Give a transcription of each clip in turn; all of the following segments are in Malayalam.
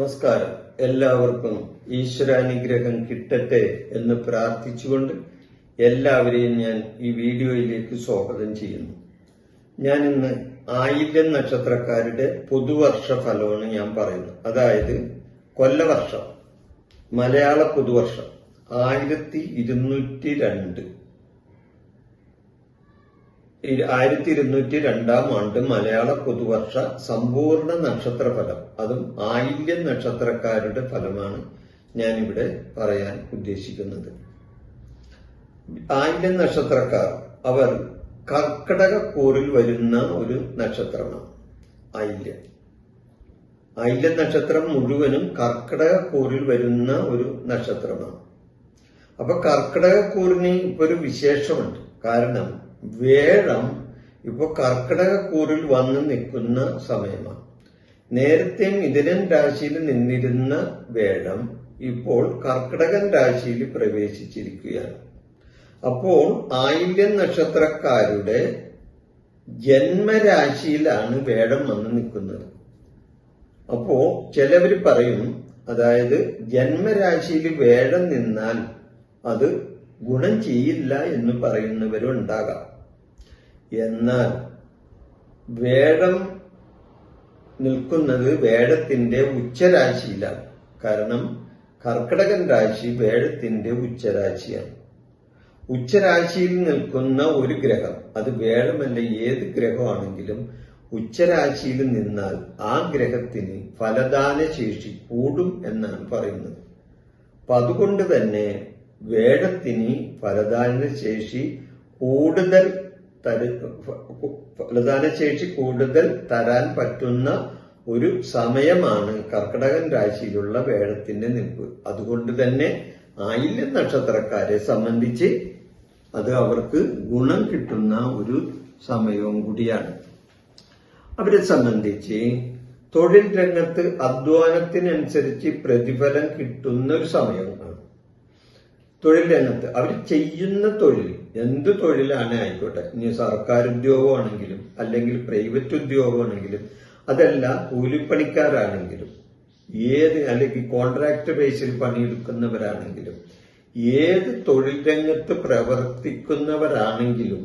നമസ്കാരം. എല്ലാവർക്കും ഈശ്വരാനുഗ്രഹം കിട്ടട്ടെ എന്ന് പ്രാർത്ഥിച്ചുകൊണ്ട് എല്ലാവരെയും ഞാൻ ഈ വീഡിയോയിലേക്ക് സ്വാഗതം ചെയ്യുന്നു. ഞാൻ ഇന്ന് ആയില്യം നക്ഷത്രക്കാരുടെ പുതുവർഷ ഫലമാണ് ഞാൻ പറയുന്നത്. അതായത് കൊല്ലവർഷം, മലയാള പുതുവർഷം 1202 ആണ്ട് മലയാള പുതുവർഷ സമ്പൂർണ്ണ നക്ഷത്രഫലം, അതും ആയില്യം നക്ഷത്രക്കാരുടെ ഫലമാണ് ഞാനിവിടെ പറയാൻ ഉദ്ദേശിക്കുന്നത്. ആയില്യം നക്ഷത്രക്കാർ അവർ കർക്കിടകക്കൂറിൽ വരുന്ന ഒരു നക്ഷത്രമാണ് ആയില്യം. ആയില്യം നക്ഷത്രം മുഴുവനും കർക്കിടകക്കൂറിൽ വരുന്ന ഒരു നക്ഷത്രമാണ്. അപ്പൊ കർക്കിടകക്കൂറിന് ഇപ്പൊ ഒരു വിശേഷമുണ്ട്. കാരണം വേഴം ഇപ്പൊ കർക്കിടകക്കൂറിൽ വന്ന് നിൽക്കുന്ന സമയമാണ്. നേരത്തെ മിഥുനൻ രാശിയിൽ നിന്നിരുന്ന വേഴം ഇപ്പോൾ കർക്കിടകൻ രാശിയിൽ പ്രവേശിച്ചിരിക്കുകയാണ്. അപ്പോൾ ആയില്യം നക്ഷത്രക്കാരുടെ ജന്മരാശിയിലാണ് വേഴം വന്ന് നിൽക്കുന്നത്. അപ്പോ ചിലവര് പറയും, അതായത് ജന്മരാശിയിൽ വേഴം നിന്നാൽ അത് ഗുണം ചെയ്യില്ല എന്ന് പറയുന്നവരുണ്ടാകാം. എന്നാൽ വേഴം നിൽക്കുന്നത് വേഴത്തിന്റെ ഉച്ചരാശിയിലാണ്. കാരണം കർക്കിടകൻ രാശി വേഴത്തിന്റെ ഉച്ചരാശിയാണ്. ഉച്ചരാശിയിൽ നിൽക്കുന്ന ഒരു ഗ്രഹം, അത് വേഴമല്ല ഏത് ഗ്രഹമാണെങ്കിലും ഉച്ചരാശിയിൽ നിന്നാൽ ആ ഗ്രഹത്തിന് ഫലദാന ശേഷി കൂടും എന്നാണ് പറയുന്നത്. അപ്പൊ അതുകൊണ്ട് തന്നെ വേഴത്തിന് ഫലദാന ശേഷി കൂടുതൽ തരാൻ പറ്റുന്ന ഒരു സമയമാണ് കർക്കിടകൻ രാശിയിലുള്ള വേഴത്തിന്റെ നിൽപ്പ്. അതുകൊണ്ട് തന്നെ ആയില്യം നക്ഷത്രക്കാരെ സംബന്ധിച്ച് അത് അവർക്ക് ഗുണം കിട്ടുന്ന ഒരു സമയവും കൂടിയാണ്. അവരെ സംബന്ധിച്ച് തൊഴിൽ രംഗത്ത് അധ്വാനത്തിനനുസരിച്ച് പ്രതിഫലം കിട്ടുന്ന ഒരു സമയമാണ്. തൊഴിൽ രംഗത്ത് അവർ ചെയ്യുന്ന തൊഴിൽ, എന്ത് തൊഴിലാണ് ആയിക്കോട്ടെ, ഇനി സർക്കാർ ഉദ്യോഗമാണെങ്കിലും അല്ലെങ്കിൽ പ്രൈവറ്റ് ഉദ്യോഗമാണെങ്കിലും, അതല്ല കൂലിപ്പണിക്കാരാണെങ്കിലും, അല്ലെങ്കിൽ കോൺട്രാക്ട് ബേസിൽ പണിയെടുക്കുന്നവരാണെങ്കിലും, ഏത് തൊഴിൽ രംഗത്ത് പ്രവർത്തിക്കുന്നവരാണെങ്കിലും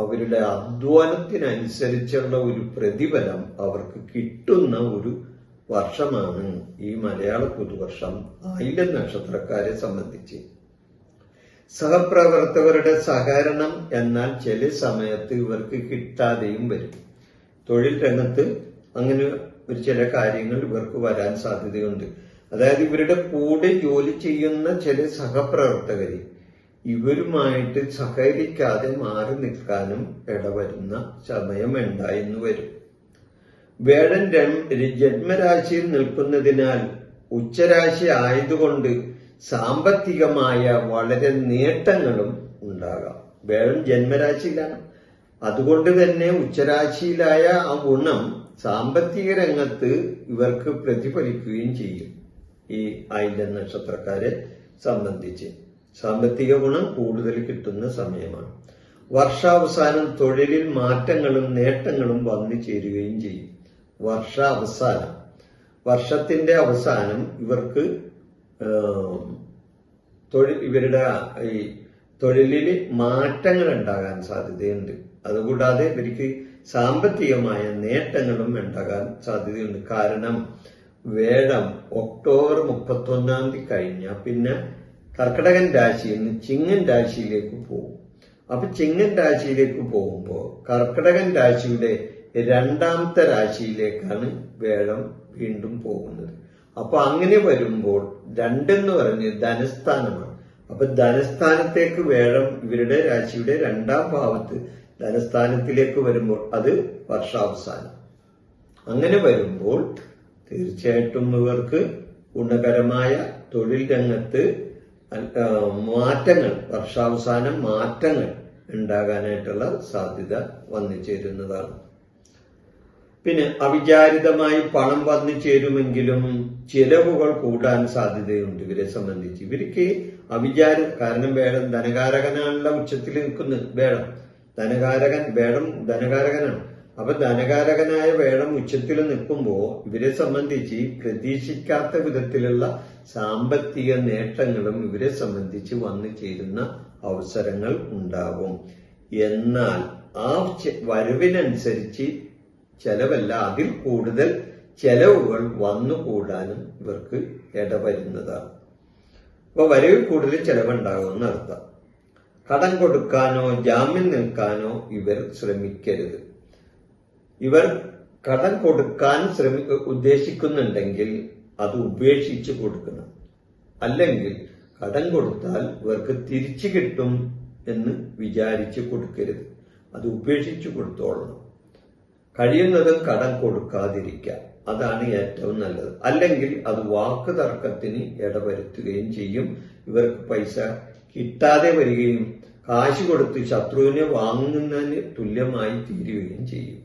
അവരുടെ അധ്വാനത്തിനനുസരിച്ചുള്ള ഒരു പ്രതിഫലം അവർക്ക് കിട്ടുന്ന ഒരു വർഷമാണ് ഈ മലയാള പുതുവർഷം ആയില്യം നക്ഷത്രക്കാരെ സംബന്ധിച്ച്. സഹപ്രവർത്തകരുടെ സഹകരണം എന്നാൽ ചില സമയത്ത് ഇവർക്ക് കിട്ടാതെയും വരും. തൊഴിൽ രംഗത്ത് അങ്ങനെ ഒരു ചില കാര്യങ്ങൾ ഇവർക്ക് വരാൻ സാധ്യതയുണ്ട്. അതായത് ഇവരുടെ കൂടെ ജോലി ചെയ്യുന്ന ചില സഹപ്രവർത്തകര് ഇവരുമായിട്ട് സഹകരിക്കാതെ മാറി നിൽക്കാനും ഇടവരുന്ന സമയം ഉണ്ടായെന്ന് വരും. വേഴൻ ജന്മരാശിയിൽ നിൽക്കുന്നതിനാൽ ഉച്ചരാശി ആയതുകൊണ്ട് സാമ്പത്തികമായ വളരെ നേട്ടങ്ങളും ഉണ്ടാകാം. വേഴൻ ജന്മരാശിയിലാണ്. അതുകൊണ്ട് തന്നെ ഉച്ചരാശിയിലായ ആ ഗുണം സാമ്പത്തിക രംഗത്ത് ഇവർക്ക് പ്രതിഫലിക്കുകയും ചെയ്യും. ഈ ആയില്യം നക്ഷത്രക്കാരെ സംബന്ധിച്ച് സാമ്പത്തിക ഗുണം കൂടുതൽ കിട്ടുന്ന സമയമാണ്. വർഷാവസാനം തൊഴിലിൽ മാറ്റങ്ങളും നേട്ടങ്ങളും വന്നു ചേരുകയും ചെയ്യും. വർഷത്തിന്റെ അവസാനം ഇവർക്ക് ഇവരുടെ ഈ തൊഴിലിൽ മാറ്റങ്ങൾ ഉണ്ടാകാൻ സാധ്യതയുണ്ട്. അതുകൂടാതെ ഇവർക്ക് സാമ്പത്തികമായ നേട്ടങ്ങളും ഉണ്ടാകാൻ സാധ്യതയുണ്ട്. കാരണം വേഴം ഒക്ടോബർ 31 കഴിഞ്ഞാൽ പിന്നെ കർക്കിടകൻ രാശിയിൽ നിന്ന് ചിങ്ങൻ രാശിയിലേക്ക് പോകും. അപ്പൊ ചിങ്ങൻ രാശിയിലേക്ക് പോകുമ്പോൾ കർക്കിടകൻ രാശിയുടെ രണ്ടാമത്തെ രാശിയിലേക്കാണ് വേഴം വീണ്ടും പോകുന്നത്. അപ്പൊ അങ്ങനെ വരുമ്പോൾ രണ്ടെന്ന് പറഞ്ഞ് ധനസ്ഥാനമാണ്. അപ്പൊ ധനസ്ഥാനത്തേക്ക് വേഴം ഇവരുടെ രാശിയുടെ രണ്ടാം ഭാവത്ത് ധനസ്ഥാനത്തിലേക്ക് വരുമ്പോൾ അത് വർഷാവസാനം. അങ്ങനെ വരുമ്പോൾ തീർച്ചയായിട്ടും ഇവർക്ക് ഗുണകരമായ തൊഴിൽ രംഗത്ത് മാറ്റങ്ങൾ, വർഷാവസാനം മാറ്റങ്ങൾ ഉണ്ടാകാനായിട്ടുള്ള സാധ്യത വന്നു ചേരുന്നതാണ്. പിന്നെ അവിചാരിതമായി പണം വന്നു ചേരുമെങ്കിലും ചിലവുകൾ കൂടാൻ സാധ്യതയുണ്ട് ഇവരെ സംബന്ധിച്ച്. ഇവർക്ക് കാരണം വേഴം ധനകാരകനാണുള്ള ഉച്ചത്തിൽ നിൽക്കുന്നത്. വേഴം ധനകാരകനാണ്. അപ്പൊ ധനകാരകനായ വേഴം ഉച്ചത്തിൽ നിൽക്കുമ്പോൾ ഇവരെ സംബന്ധിച്ച് പ്രതീക്ഷിക്കാത്ത വിധത്തിലുള്ള സാമ്പത്തിക നേട്ടങ്ങളും ഇവരെ സംബന്ധിച്ച് വന്നു ചേരുന്ന അവസരങ്ങൾ ഉണ്ടാകും. എന്നാൽ ആ വരവിനനുസരിച്ച് ചെലവല്ല, അതിൽ കൂടുതൽ ചെലവുകൾ വന്നുകൂടാനും ഇവർക്ക് ഇടവരുന്നതാണ്. അപ്പൊ വരവിൽ കൂടുതൽ ചെലവുണ്ടാകുമെന്ന് അർത്ഥം. കടം കൊടുക്കാനോ ജാമ്യം നിൽക്കാനോ ഇവർ ശ്രമിക്കരുത്. ഇവർ കടം കൊടുക്കാൻ ഉദ്ദേശിക്കുന്നുണ്ടെങ്കിൽ അത് ഉപേക്ഷിച്ച് കൊടുക്കണം. അല്ലെങ്കിൽ കടം കൊടുത്താൽ ഇവർക്ക് തിരിച്ചു കിട്ടും എന്ന് വിചാരിച്ച് കൊടുക്കരുത്. അത് ഉപേക്ഷിച്ചു കൊടുത്തോളണം. കഴിയുന്നതും കടം കൊടുക്കാതിരിക്കാം, അതാണ് ഏറ്റവും നല്ലത്. അല്ലെങ്കിൽ അത് വാക്ക് തർക്കത്തിന് ഇടവരുത്തുകയും ചെയ്യും. ഇവർക്ക് പൈസ കിട്ടാതെ വരികയും കാശ് കൊടുത്ത് ശത്രുവിനെ വാങ്ങുന്നതിന് തുല്യമായി തീരുകയും ചെയ്യും.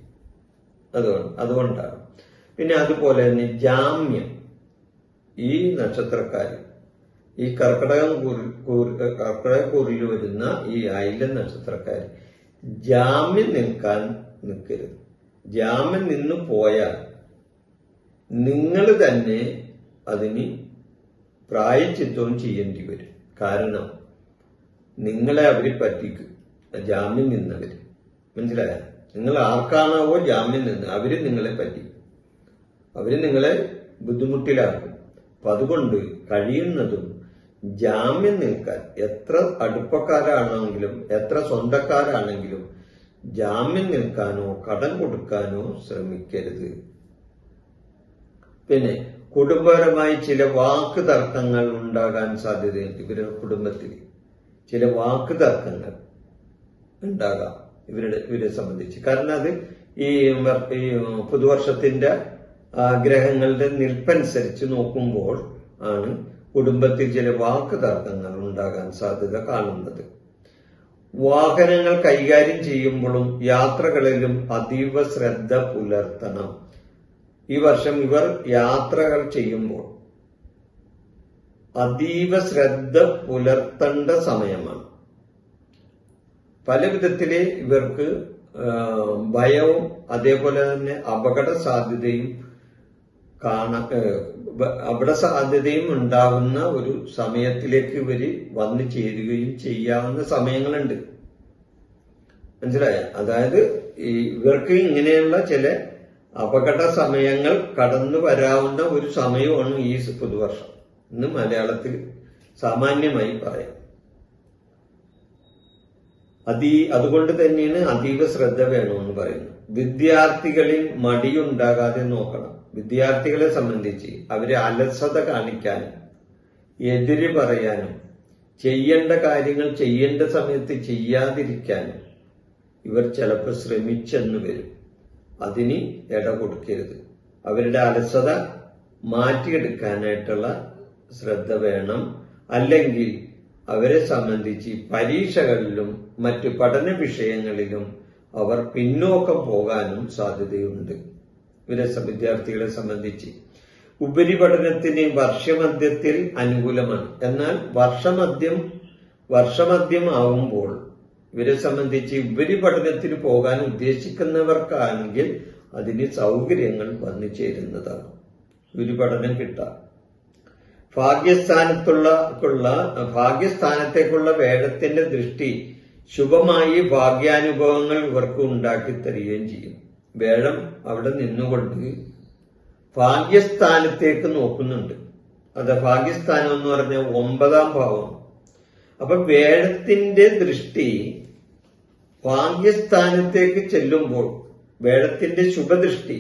അതുകൊണ്ടാണ്. പിന്നെ അതുപോലെ തന്നെ ജാമ്യം, ഈ നക്ഷത്രക്കാർ, ഈ കർക്കിടകക്കൂറിൽ വരുന്ന ഈ ആയില്യ നക്ഷത്രക്കാർ ജാമ്യം നിൽക്കാൻ നിൽക്കരുത്. ജാമ്യം നിന്ന് പോയാൽ നിങ്ങൾ തന്നെ അതിന് പ്രായശ്ചിത്തവും ചെയ്യേണ്ടി വരും. കാരണം നിങ്ങളെ അവര് പറ്റിക്കും, ജാമ്യം നിന്നവര്. മനസ്സിലായ? നിങ്ങൾ ആർക്കാണാവോ ജാമ്യം നിന്ന് അവര് നിങ്ങളെ പറ്റിക്കും, അവര് നിങ്ങളെ ബുദ്ധിമുട്ടിലാക്കും. അപ്പൊ അതുകൊണ്ട് കഴിയുന്നതും ജാമ്യം നിൽക്കാൻ, എത്ര അടുപ്പക്കാരാണെങ്കിലും എത്ര സ്വന്തക്കാരാണെങ്കിലും ജാമ്യം നിൽക്കാനോ കടം കൊടുക്കാനോ ശ്രമിക്കരുത്. പിന്നെ കുടുംബപരമായി ചില വാക്ക് തർക്കങ്ങൾ ഉണ്ടാകാൻ സാധ്യതയുണ്ട്. ഇവരുടെ കുടുംബത്തിൽ ചില വാക്ക് തർക്കങ്ങൾ ഉണ്ടാകാം ഇവരെ സംബന്ധിച്ച്. കാരണം അത് ഈ പുതുവർഷത്തിന്റെ ഗ്രഹങ്ങളുടെ നിൽപ്പനുസരിച്ച് നോക്കുമ്പോൾ ആണ് കുടുംബത്തിൽ ചില വാക്ക് തർക്കങ്ങൾ ഉണ്ടാകാൻ സാധ്യത കാണുന്നത്. വാഹനങ്ങൾ കൈകാര്യം ചെയ്യുമ്പോഴും യാത്രകളിലും അതീവ ശ്രദ്ധ പുലർത്തണം. ഈ വർഷം ഇവർ യാത്രകൾ ചെയ്യുമ്പോൾ അതീവ ശ്രദ്ധ പുലർത്തേണ്ട സമയമാണ്. പല വിധത്തില് ഇവർക്ക് ഭയവും അതേപോലെ തന്നെ അപകട സാധ്യതയും ഉണ്ടാകുന്ന ഒരു സമയത്തിലേക്ക് ഇവര് വന്നു ചേരുകയും ചെയ്യാവുന്ന സമയങ്ങളുണ്ട്. മനസ്സിലായ? അതായത് ഇവർക്ക് ഇങ്ങനെയുള്ള ചില അപകട സമയങ്ങൾ കടന്നു വരാവുന്ന ഒരു സമയമാണ് ഈ പുതുവർഷം എന്ന് മലയാളത്തിൽ സാമാന്യമായി പറയാം. അതുകൊണ്ട് തന്നെയാണ് അതീവ ശ്രദ്ധ വേണമെന്ന് പറയുന്നത്. വിദ്യാർത്ഥികളിൽ മടിയുണ്ടാകാതെ നോക്കണം. വിദ്യാർത്ഥികളെ സംബന്ധിച്ച് അവരെ അലസത കാണിക്കാനും എതിര് പറയാനും ചെയ്യേണ്ട കാര്യങ്ങൾ ചെയ്യേണ്ട സമയത്ത് ചെയ്യാതിരിക്കാനും ഇവർ ചിലപ്പോൾ ശ്രമിച്ചെന്ന് വരും. അതിന് ഇട കൊടുക്കരുത്. അവരുടെ അലസത മാറ്റിയെടുക്കാനായിട്ടുള്ള ശ്രദ്ധ വേണം. അല്ലെങ്കിൽ അവരെ സംബന്ധിച്ച് പരീക്ഷകളിലും മറ്റു പഠന വിഷയങ്ങളിലും അവർ പിന്നോക്കം പോകാനും സാധ്യതയുണ്ട്. വിദ്യാർത്ഥികളെ സംബന്ധിച്ച് ഉപരിപഠനത്തിന് വർഷമധ്യത്തിൽ അനുകൂലമാണ്. എന്നാൽ വർഷമധ്യം ആവുമ്പോൾ ഇവരെ സംബന്ധിച്ച് ഉപരിപഠനത്തിന് പോകാൻ ഉദ്ദേശിക്കുന്നവർക്കാണെങ്കിൽ അതിന് സൗകര്യങ്ങൾ വന്നു ചേരുന്നതാണ്. ഉപരിപഠനം കിട്ടാം. ഭാഗ്യസ്ഥാനത്തേക്കുള്ള വേഴത്തിന്റെ ദൃഷ്ടി ശുഭമായി ഭാഗ്യാനുഭവങ്ങൾ ഇവർക്ക് ഉണ്ടാക്കി തരികയും ചെയ്യും. വേഴം അവിടെ നിന്നുകൊണ്ട് ഭാഗ്യസ്ഥാനത്തേക്ക് നോക്കുന്നുണ്ട്. അത് ഭാഗ്യസ്ഥാനം എന്ന് പറഞ്ഞ 9ാം ഭാവം. അപ്പൊ വേഴത്തിന്റെ ദൃഷ്ടി ഭാഗ്യസ്ഥാനത്തേക്ക് ചെല്ലുമ്പോൾ വേഴത്തിന്റെ ശുഭദൃഷ്ടി,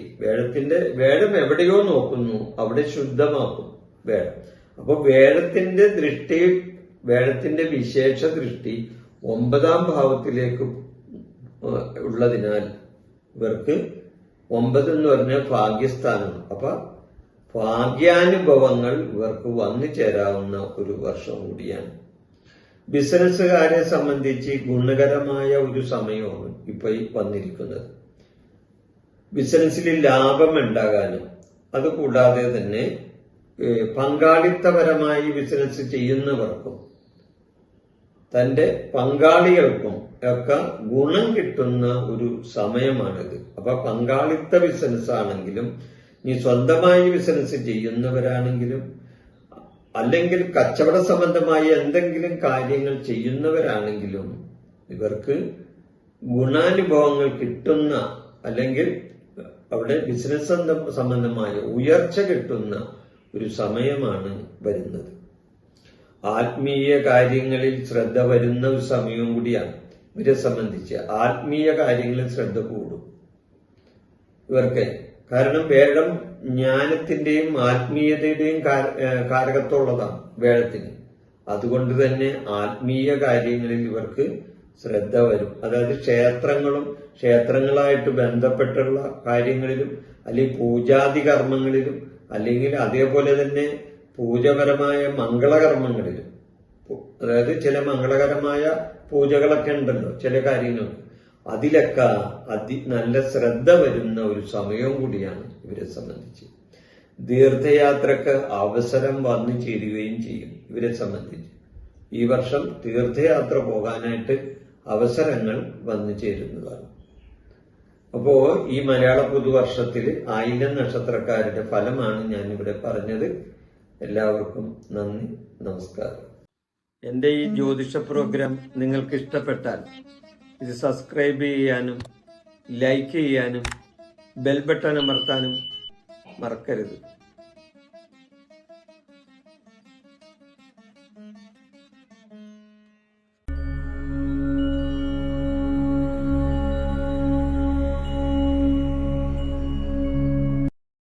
വേഴം എവിടെയോ നോക്കുന്നു, അവിടെ ശുദ്ധമാക്കും വേഴം. അപ്പൊ വേഴത്തിന്റെ ദൃഷ്ടി, വേഴത്തിന്റെ വിശേഷ ദൃഷ്ടി 9ാം ഭാവത്തിലേക്ക് ഉള്ളതിനാൽ ഇവർക്ക് 9 എന്ന് പറഞ്ഞാൽ ഭാഗ്യസ്ഥാനമാണ്. അപ്പൊ ഭാഗ്യാനുഭവങ്ങൾ ഇവർക്ക് വന്നു ചേരാവുന്ന ഒരു വർഷം കൂടിയാണ്. ബിസിനസ്സുകാരെ സംബന്ധിച്ച് ഗുണകരമായ ഒരു സമയമാണ് ഇപ്പൊ വന്നിരിക്കുന്നത്. ബിസിനസ്സിൽ ലാഭം ഉണ്ടാകാനും അതുകൂടാതെ തന്നെ പങ്കാളിത്തപരമായി ബിസിനസ് ചെയ്യുന്നവർക്കും തന്റെ പങ്കാളികൾക്കും ഒക്കെ ഗുണം കിട്ടുന്ന ഒരു സമയമാണിത്. അപ്പൊ പങ്കാളിത്ത ബിസിനസ് ആണെങ്കിലും, ഇനി സ്വന്തമായി ബിസിനസ് ചെയ്യുന്നവരാണെങ്കിലും, അല്ലെങ്കിൽ കച്ചവട സംബന്ധമായ എന്തെങ്കിലും കാര്യങ്ങൾ ചെയ്യുന്നവരാണെങ്കിലും ഇവർക്ക് ഗുണാനുഭവങ്ങൾ കിട്ടുന്ന, അല്ലെങ്കിൽ അവിടെ ബിസിനസ് സംബന്ധമായ ഉയർച്ച കിട്ടുന്ന ഒരു സമയമാണ് വരുന്നത്. ആത്മീയ കാര്യങ്ങളിൽ ശ്രദ്ധ വരുന്ന ഒരു സമയവും കൂടിയാണ് ഇവരെ സംബന്ധിച്ച്. ആത്മീയ കാര്യങ്ങളിൽ ശ്രദ്ധ കൂടും ഇവർക്ക്. കാരണം വേഴം ജ്ഞാനത്തിന്റെയും ആത്മീയതയുടെയും കാരകത്വമുള്ളതാണ് വേഴത്തിന്. അതുകൊണ്ട് തന്നെ ആത്മീയ കാര്യങ്ങളിൽ ഇവർക്ക് ശ്രദ്ധ വരും. അതായത് ക്ഷേത്രങ്ങളായിട്ട് ബന്ധപ്പെട്ടുള്ള കാര്യങ്ങളിലും, അല്ലെങ്കിൽ പൂജാതി കർമ്മങ്ങളിലും, അല്ലെങ്കിൽ അതേപോലെ തന്നെ പൂജപരമായ മംഗളകർമ്മങ്ങളിലും, അതായത് ചില മംഗളകരമായ പൂജകളൊക്കെ ഉണ്ടല്ലോ ചില കാര്യങ്ങൾ, അതിലൊക്കെ നല്ല ശ്രദ്ധ വരുന്ന ഒരു സമയവും കൂടിയാണ് ഇവരെ സംബന്ധിച്ച്. തീർത്ഥയാത്രക്ക് അവസരം വന്നു ചേരുകയും ചെയ്യും ഇവരെ സംബന്ധിച്ച്. ഈ വർഷം തീർത്ഥയാത്ര പോകാനായിട്ട് അവസരങ്ങൾ വന്നു ചേരുന്നതാണ്. അപ്പോ ഈ മലയാള പുതുവർഷത്തിൽ ആയില്യം നക്ഷത്രക്കാരുടെ ഫലമാണ് ഞാനിവിടെ പറഞ്ഞത്. എല്ലാവർക്കും നന്ദി, നമസ്കാരം. എൻ്റെ ഈ ജ്യോതിഷ പ്രോഗ്രാം നിങ്ങൾക്ക് ഇഷ്ടപ്പെട്ടാൽ ഇത് സബ്സ്ക്രൈബ് ചെയ്യാനും ലൈക്ക് ചെയ്യാനും ബെൽ ബട്ടൺ അമർത്താനും മറക്കരുത്.